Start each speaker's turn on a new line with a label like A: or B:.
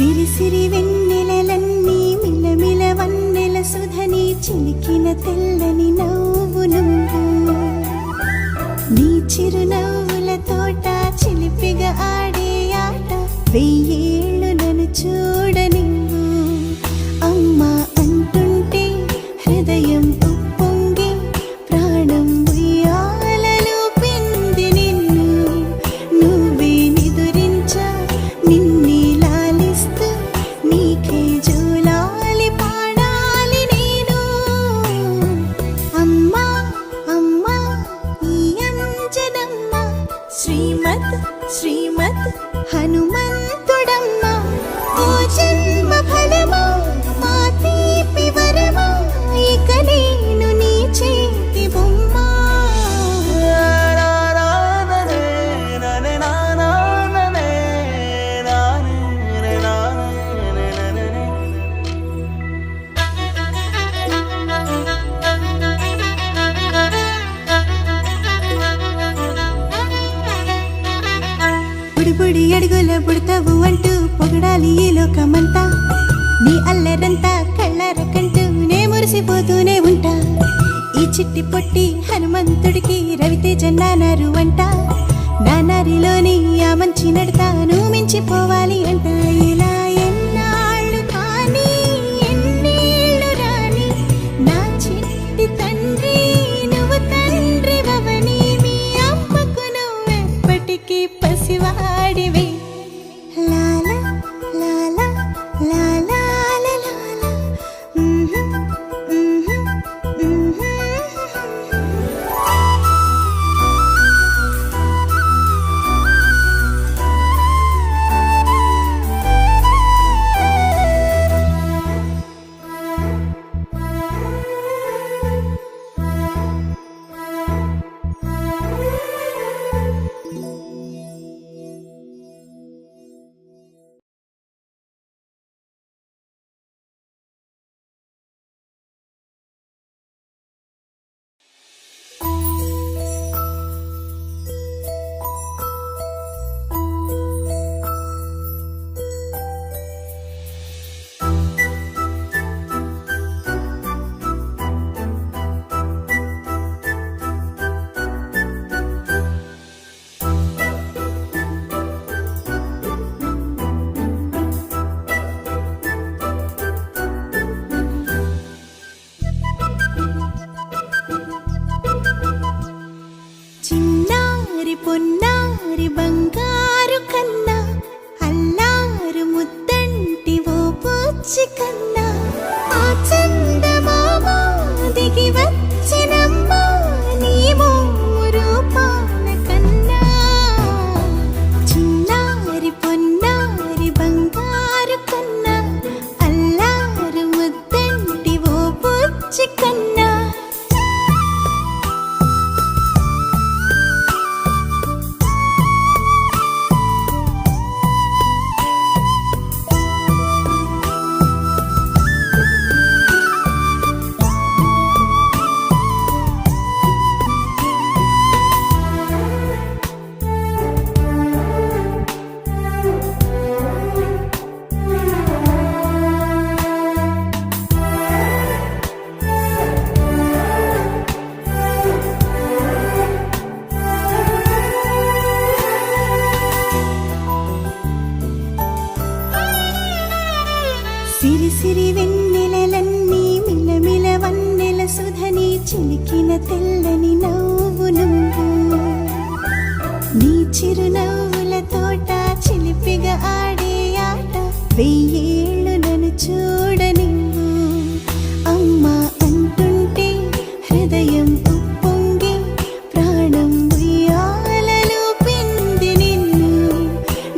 A: సిరి సిరి వెన్నెలలన్నీ మిలమిల వన్నెల సుధని చిలికిన తెల్లని నవ్వు నువ్వు నీ చిరునవ్వుల తోట చిలిపిగా ఆడే ఆట వెయ్యేళ్ళు నన్ను చూడనివ్వు అమ్మా అంటుంటే హృదయం ఉప్పొంగి ప్రాణం ఉయ్యాలలో పిండి నిన్ను నువ్వే నిదురించా నిన్నే లాలిస్తూ నీకే జోలాలి పాడాలి నేను అమ్మా అమ్మా ఈ అంజనమ్మ శ్రీమత్ శ్రీమత్ హనుమంతుడమ్మ ఓ జన్మ ఫలమా మా తీపి వరమా ఇక నేను నీ చేతి బొమ్మ బుడిబుడి అడుగుల బుడతావు అంటూ పొగడాలి ఈ లోకమంతా నీ అల్లరంతా కళ్ళారకంటూ నే మురిసిపోతూనే ఉంటా ఈ చిట్టి పొట్టి హనుమంతుడికి రవితేజ నానారు అంట నానారిలోని ఆ మంచి నడతాను మించిపోవాలి అంట ఇలా ఎన్నాళ్ళు కానీ ఎన్నేళ్ళు రాని నా చిట్టి తండ్రి నువ్వు తండ్రి వవని మీ అమ్మకు నువ్వెప్పటికీ పసివాడివి లాలా లాలా లాలా లాలా చిన్నారి పొన్నారి బంగారు కన్నా అల్లారు ముద్దంటి ఓ పూచి కన్నా ఆ చందమామ దిగి వచ్చినమ్మ నీ రూపాల కన్నా చిన్నారి పొన్నారి బంగారు కన్నా అల్లారు ముద్దంటి ఓ పూచి కన్నా సిరి సిరి వెన్నెలలన్నీ మిలమిల వన్నెల సుధని చిలికిన తెల్లని నవ్వు నువ్వు నీ చిరునవ్వుల తోట చిలిపిగా ఆడే ఆట వెయ్యి